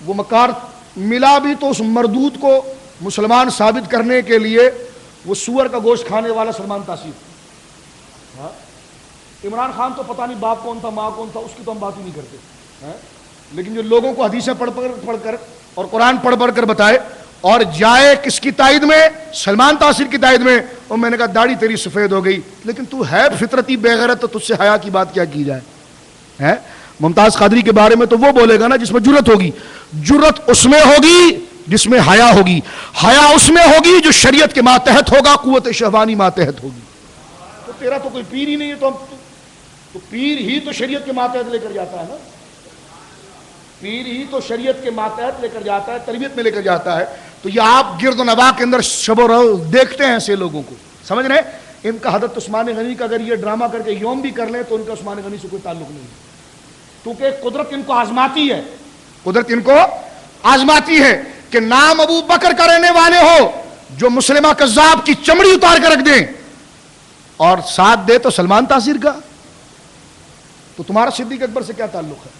وہ مکار ملا بھی تو اس مردود کو مسلمان ثابت کرنے کے لیے وہ سور کا گوشت کھانے والا سلمان تاثیر. عمران خان تو پتہ نہیں باپ کون تھا ماں کون تھا، اس کی تو ہم بات ہی نہیں کرتے، لیکن جو لوگوں کو حدیثیں پڑھ کر اور قرآن پڑھ کر بتائے اور جائے کس کی تائید میں، سلمان تاثیر کی تائید میں. اور میں نے کہا داڑھی تیری سفید ہو گئی لیکن تو ہے فطرتی بے غیرت، تو تجھ سے حیا کی بات کیا کی جائے. ممتاز قادری کے بارے میں تو وہ بولے گا نا جس میں جرت ہوگی، جرت اس میں ہوگی جس میں حیا ہوگی، حیا اس میں ہوگی جو شریعت کے ماتحت ہوگا، قوت شہوانی ماتحت ہوگی. تو تیرا تو کوئی پیر ہی نہیں ہے، تو پیر ہی تو شریعت کے ماتحت لے کر جاتا ہے نا، پیر ہی تو شریعت کے ماتحت لے کر جاتا ہے، تربیت میں لے کر جاتا ہے. تو یہ آپ گرد و نواح کے اندر شب و روز دیکھتے ہیں ایسے لوگوں کو، سمجھ رہے ہیں. ان کا حضرت عثمان غنی کا اگر یہ ڈرامہ کر کے یوم بھی کر لیں تو ان کا عثمان غنی سے کوئی تعلق نہیں ہے، کیونکہ قدرت ان کو آزماتی ہے، قدرت ان کو آزماتی ہے کہ نام ابو بکر کا رہنے والے ہو جو مسلمہ کذاب کی چمڑی اتار کر رکھ دیں اور ساتھ دے تو سلمان تاثیر کا، تو تمہارا صدیق اکبر سے کیا تعلق ہے؟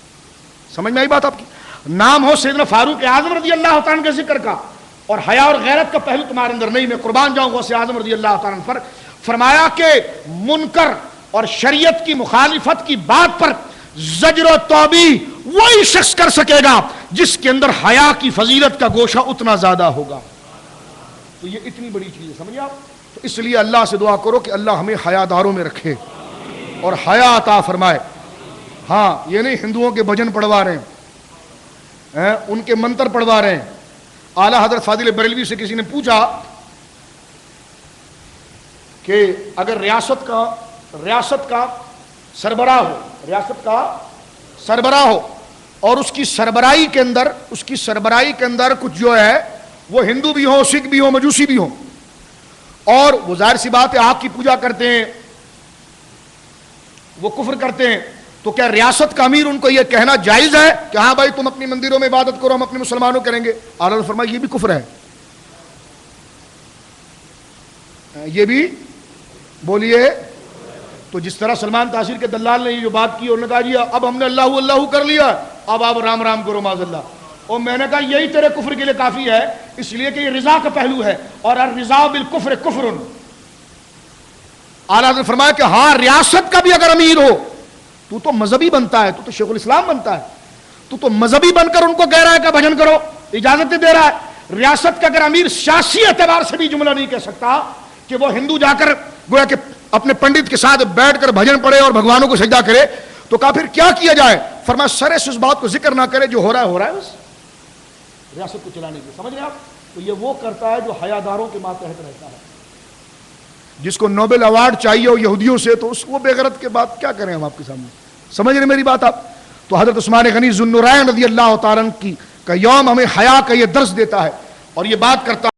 سمجھ میں آئی بات آپ کی؟ نام ہو سیدنا فاروق اعظم رضی اللہ تعالیٰ کے ذکر کا اور حیا اور غیرت کا پہلو تمہارے اندر نہیں، میں قربان جاؤں غوث اعظم رضی اللہ تعالیٰ پر. فرمایا کہ منکر اور شریعت کی مخالفت کی بات پر زجر و توبیح وہی شخص کر سکے گا جس کے اندر حیا کی فضیلت کا گوشہ اتنا زیادہ ہوگا. تو یہ اتنی بڑی چیز ہے، سمجھے آپ؟ تو اس لیے اللہ سے دعا کرو کہ اللہ ہمیں حیا داروں میں رکھے اور حیا عطا فرمائے. ہاں یہ نہیں ہندوؤں کے بھجن پڑھوا رہے ہیں، ان کے منتر پڑھوا رہے ہیں. اعلیٰ حضرت فاضل بریلوی سے کسی نے پوچھا کہ اگر ریاست کا سربراہ ہو، ریاست کا سربراہ ہو اور اس کی سربراہی کے اندر کچھ جو ہے وہ ہندو بھی ہوں، سکھ بھی ہوں، مجوسی بھی ہوں، اور وہ ظاہر سی بات ہے آگ کی پوجا کرتے ہیں، وہ کفر کرتے ہیں، تو کیا ریاست کا امیر ان کو یہ کہنا جائز ہے کہ ہاں بھائی تم اپنی مندروں میں عبادت کرو، ہم اپنے مسلمانوں کریں گے؟ اعلیٰ فرمایا یہ بھی کفر ہے. یہ بھی بولیے. تو جس طرح سلمان تاثیر کے دلال نے یہ جو بات کی، انہوں نے کہا جی اب ہم نے اللہ اللہ کر لیا، اب آپ رام رام کرو معاذ اللہ. اور میں نے کہا یہی تیرے کفر کے لیے کافی ہے، اس لیے کہ یہ رضا کا پہلو ہے، اور الرضا بالکفر کفر. اعلیٰ نے فرمایا کہ ہاں ریاست کا بھی اگر امیر ہو تو مذہبی بنتا ہے، تو شیخ الاسلام بنتا ہے، تو مذہبی بن کر ان کو کہہ رہا ہے کہ بھجن کرو، اجازت دے رہا ہے. ریاست کا اگر امیر سیاسی اعتبار سے بھی جملہ نہیں کہہ سکتا کہ وہ ہندو جا کر گویا کہ اپنے پنڈت کے ساتھ بیٹھ کر بھجن پڑھے اور بھگوانوں کو سجدہ کرے، تو کہا پھر کیا کیا جائے؟ فرمایا سرے سے اس بات کو ذکر نہ کرے، جو ہو رہا ہے بس ریاست کو چلانے کے. سمجھ رہے آپ؟ تو یہ وہ کرتا ہے جو حیا داروں کے ماتحت رہتا ہے. جس کو نوبل ایوارڈ چاہیے ہو یہودیوں سے، تو اس وہ بے غیرت کے بات کیا کریں ہم آپ کے سامنے؟ سمجھ رہے میری بات آپ؟ تو حضرت عثمان غنی ذو النورین رضی اللہ تعالیٰ کی کا یوم ہمیں حیا کا یہ درس دیتا ہے اور یہ بات کرتا